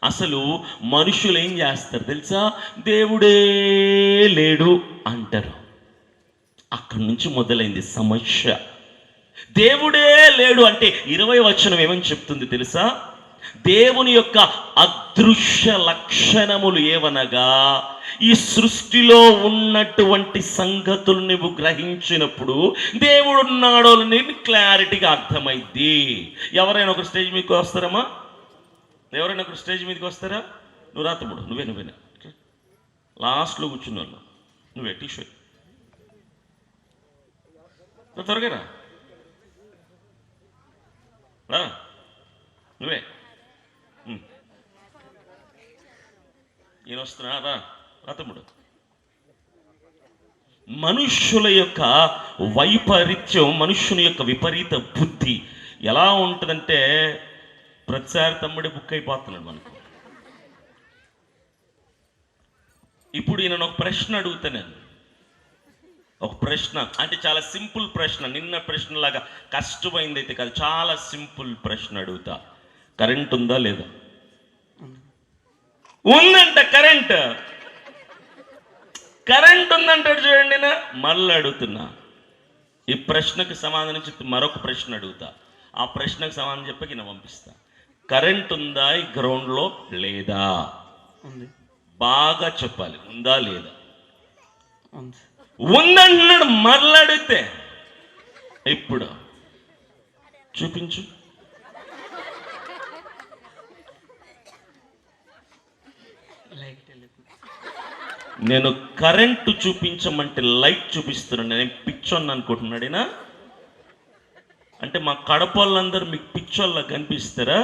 అసలు మనుషులు ఏం చేస్తారు తెలుసా? దేవుడే లేడు అంటారు. అక్కడి నుంచి మొదలైంది సమస్య. దేవుడే లేడు అంటే 20వ వచనం ఏమని చెప్తుంది తెలుసా? దేవుని యొక్క అదృశ్య లక్షణములు ఏవనగా, ఈ సృష్టిలో ఉన్నటువంటి సంగతులు నువ్వు గ్రహించినప్పుడు దేవుడు ఉన్నాడో నీకు క్లారిటీగా అర్థమైంది. ఎవరైనా ఒక స్టేజ్ మీదకి వస్తారమ్మా? ఎవరైనా ఒక స్టేజ్ మీదకి వస్తారా? నువ్వు రా తమ్ముడు, నువ్వేనా లాస్ట్లో కూర్చున్న వాళ్ళు, నువ్వే టీషర్ట్ త్వరగా రా, నువ్వే ఈయన వస్తున్నా రా తమ్ముడు. మనుష్యుల యొక్క వైపరీత్యం, మనుష్యుని యొక్క విపరీత బుద్ధి ఎలా ఉంటుందంటే, ప్రతిసారి తమ్ముడే బుక్ అయిపోతున్నాడు మనకు. ఇప్పుడు ఈయన ఒక ప్రశ్న అడుగుతా, నేను ఒక ప్రశ్న అంటే చాలా సింపుల్ ప్రశ్న, నిన్న ప్రశ్నలాగా కష్టమైంది అయితే కాదు, చాలా సింపుల్ ప్రశ్న అడుగుతా. కరెంట్ ఉందా లేదా? ఉందంట. కరెంట్ ఉందంటాడు చూడండి. నా మళ్ళీ అడుగుతున్నా, ఈ ప్రశ్నకు సమాధానం చెప్తే మరొక ప్రశ్న అడుగుతా. ఆ ప్రశ్నకు సమాధానం చెప్పక నేను పంపిస్తా. కరెంట్ ఉందా ఈ గ్రౌండ్లో? లేదా? బాగా చెప్పాలి, ఉందా లేదా? ఉందంటున్నాడు. మళ్ళీ అడిగితే ఇప్పుడు చూపించు. నేను కరెంటు చూపించమంటే లైట్ చూపిస్తున్నాను. నేను పిచ్చోన్ని అనుకుంటున్నాడేనా? అంటే మా కడపళ్ళందరూ మీకు పిచ్చోళ్ళ కనిపిస్తారా?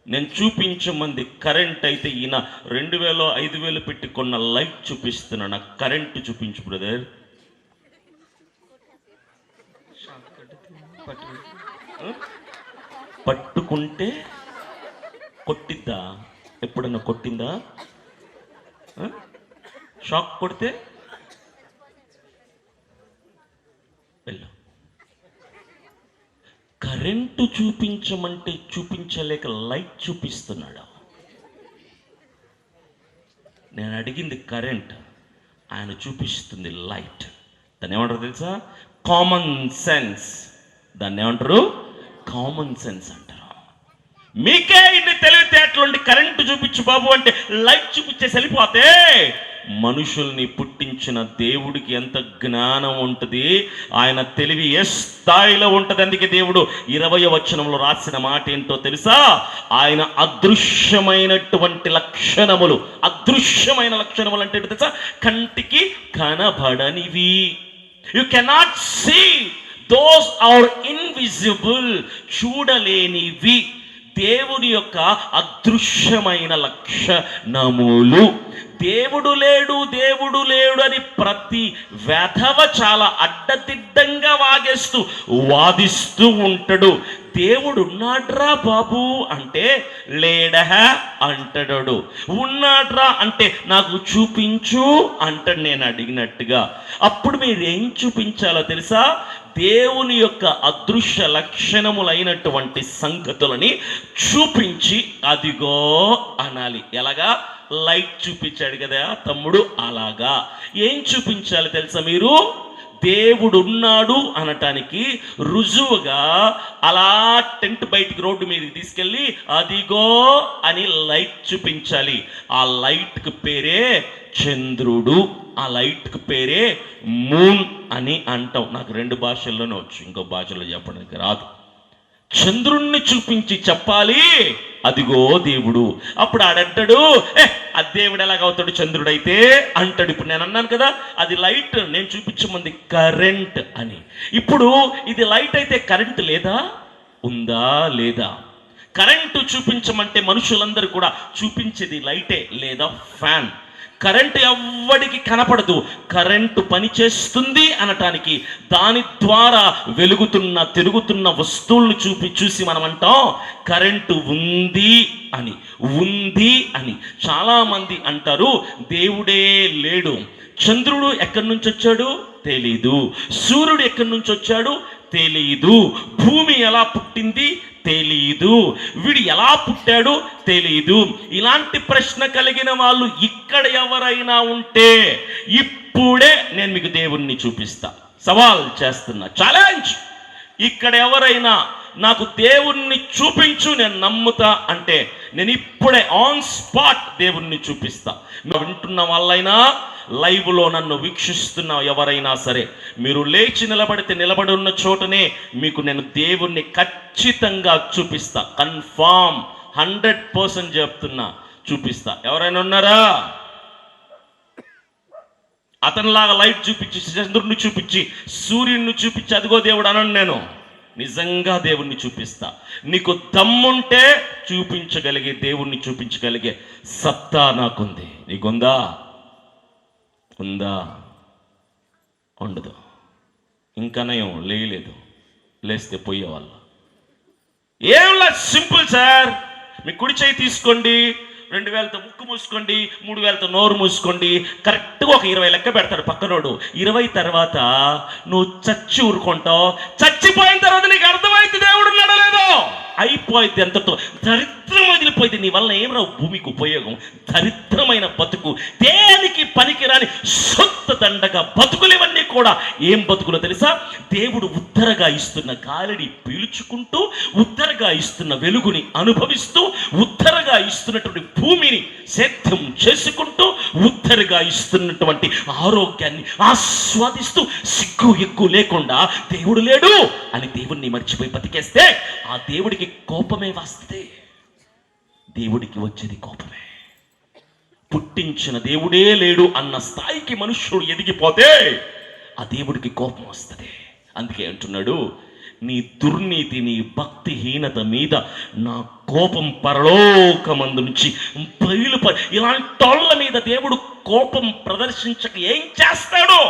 నేను చూపించమంది కరెంట్ అయితే ఈయన 2000 5000 పెట్టి కొన్న లైట్ చూపిస్తున్నా. నాకు కరెంటు చూపించు బ్రదర్. పట్టుకుంటే కొట్టిద్దా? ఎప్పుడన్నా కొట్టిందా? షాక్ కొడితే వెళ్ళు. కరెంటు చూపించమంటే చూపించలేక లైట్ చూపిస్తున్నాడు. నేను అడిగింది కరెంట్, ఆయన చూపిస్తుంది లైట్. దాన్ని ఏమంటారు తెలుసా? Common sense. దాన్ని ఏమంటారు? కామన్ సెన్స్ అంటారు. మీకే ఇన్ని తెలివితేటలుండి కరెంటు చూపించు బాబు అంటే లైట్ చూపించేసి వెళ్ళిపోతే, మనుషుల్ని పుట్టించిన దేవుడికి ఎంత జ్ఞానం ఉంటుంది, ఆయన తెలివి ఏ స్థాయిలో ఉంటుంది. అందుకే దేవుడు 20వ వచనంలో రాసిన మాట ఏంటో తెలుసా? ఆయన అదృశ్యమైనటువంటి లక్షణములు. అదృశ్యమైన లక్షణములు అంటే తెలుసా? కంటికి కనబడనివి. You cannot see, those are invisible. చూడలేనివి దేవుని యొక్క అదృశ్యమైన లక్షణములు. దేవుడు లేడు అని ప్రతి వెధవ చాలా అడ్డదిడ్డంగా వాదిస్తూ ఉంటాడు. దేవుడు ఉన్నాడ్రా బాబు అంటే లేడహా అంటాడు. ఉన్నాడ్రా అంటే నాకు చూపించు అంటాడు నేను అడిగినట్టుగా. అప్పుడు మీరు ఏం చూపించాలో తెలుసా? దేవుని యొక్క అదృశ్య లక్షణములైనటువంటి సంగతులని చూపించి అదిగో అనాలి. ఎలాగా? లైట్ చూపించాడు కదా తమ్ముడు, అలాగా. ఏం చూపించాలి తెలుసా మీరు? దేవుడు ఉన్నాడు అనటానికి రుజువుగా అలా టెంట్ బయటికి రోడ్డు మీదకి తీసుకెళ్ళి అదిగో అని లైట్ చూపించాలి. ఆ లైట్కి పేరే చంద్రుడు. ఆ లైట్కి పేరే మూన్ అని అంటాం. నాకు 2 భాషల్లోనే వచ్చు, ఇంకో భాషలో చెప్పడానికి రాదు. చంద్రుణ్ణి చూపించి చెప్పాలి అదిగో దేవుడు. అప్పుడు ఆడంటాడు, అది దేవుడు ఎలాగవుతాడు చంద్రుడైతే అంటాడు. ఇప్పుడు నేను అన్నాను కదా, అది లైట్, నేను చూపించమంది కరెంట్ అని. ఇప్పుడు ఇది లైట్ అయితే కరెంట్ లేదా? ఉందా లేదా? కరెంటు చూపించమంటే మనుషులందరూ కూడా చూపించేది లైటే లేదా ఫ్యాన్. కరెంటు ఎవ్వడికి కనపడదు. కరెంటు పని చేస్తుంది అనటానికి దాని ద్వారా తిరుగుతున్న వస్తువులను చూసి మనం అంటాం కరెంటు ఉంది అని. చాలామంది అంటారు దేవుడే లేడు. చంద్రుడు ఎక్కడి నుంచి వచ్చాడు తెలీదు. సూర్యుడు ఎక్కడి నుంచి వచ్చాడు తెలీదు. భూమి ఎలా పుట్టింది తెలీదు. వీడు ఎలా పుట్టాడు తెలీదు. ఇలాంటి ప్రశ్న కలిగిన వాళ్ళు ఇక్కడ ఎవరైనా ఉంటే ఇప్పుడే నేను మీకు దేవుణ్ణి చూపిస్తా. సవాల్ చేస్తున్నా, ఛాలెంజ్. ఇక్కడ ఎవరైనా నాకు దేవుణ్ణి చూపించు, నేను నమ్ముతా అంటే నేను ఇప్పుడే ఆన్ స్పాట్ దేవుణ్ణి చూపిస్తా. మీరు వింటున్న వాళ్ళైనా, లైవ్లో నన్ను వీక్షిస్తున్న ఎవరైనా సరే, మీరు లేచి నిలబడితే నిలబడి ఉన్న చోటనే మీకు నేను దేవుణ్ణి ఖచ్చితంగా చూపిస్తా. కన్ఫామ్ 100% చెప్తున్నా, చూపిస్తా. ఎవరైనా ఉన్నారా? అతనిలాగా లైట్ చూపించి, చంద్రుడిని చూపించి, సూర్యుడిని చూపించి అదిగో దేవుడు అనను. నేను నిజంగా దేవుణ్ణి చూపిస్తా. నీకు దమ్ముంటే చూపించగలిగే, దేవుణ్ణి చూపించగలిగే సత్తా నాకుంది. నీకుందా? ఉందా? ఉండదు. ఇంకా నయం లేయలేదు, లేస్తే పోయేవాళ్ళు. ఏంలా సింపుల్ సార్. మీ కుడి చేయి తీసుకోండి, 2000తో ముక్కు మూసుకోండి, 3000తో నోరు మూసుకోండి. కరెక్ట్గా ఒక 20 లెక్క పెడతాడు పక్కనోడు. 20 తర్వాత నువ్వు చచ్చి ఊరుకుంటావు. చచ్చిపోయిన తర్వాత నీకు అర్థమైంది దేవుడు ఉన్నాడో లేదో. అయిపోయింది, ఎంతతో దరిద్రం వదిలిపోయింది. నీ వల్ల ఏం రావు భూమికి ఉపయోగం. దరిద్రమైన బతుకు, దేనికి పనికిరాని సొంత దండగా బతుకులు ఇవన్నీ కూడా. ఏం బతుకులో తెలుసా? దేవుడు ఉత్తరగా ఇస్తున్న గాలిని పీల్చుకుంటూ, ఉత్తరగా ఇస్తున్న వెలుగుని అనుభవిస్తూ, ఉత్తరగా ఇస్తున్నటువంటి భూమిని సేద్యం చేసుకుంటూ, ఉత్తరగా ఇస్తున్నటువంటి ఆరోగ్యాన్ని ఆస్వాదిస్తూ, సిగ్గు ఎగ్గు లేకుండా దేవుడు లేడు అని దేవుణ్ణి మర్చిపోయి బతికేస్తే ఆ దేవుడికి కోపమే వస్తుంది. దేవుడికి వచ్చేది కోపమే. పుట్టించిన దేవుడే లేడు అన్న స్థాయికి మనుష్యుడు ఎదిగిపోతే ఆ దేవుడికి కోపం వస్తుంది. అందుకే అంటున్నాడు, నీ దుర్నీతి, నీ భక్తిహీనత మీద నా కోపం పరలోకమందు నుంచి బయలుపడి. ఇలాంటి వాళ్ళ మీద దేవుడు కోపం ప్రదర్శించక ఏం చేస్తాడో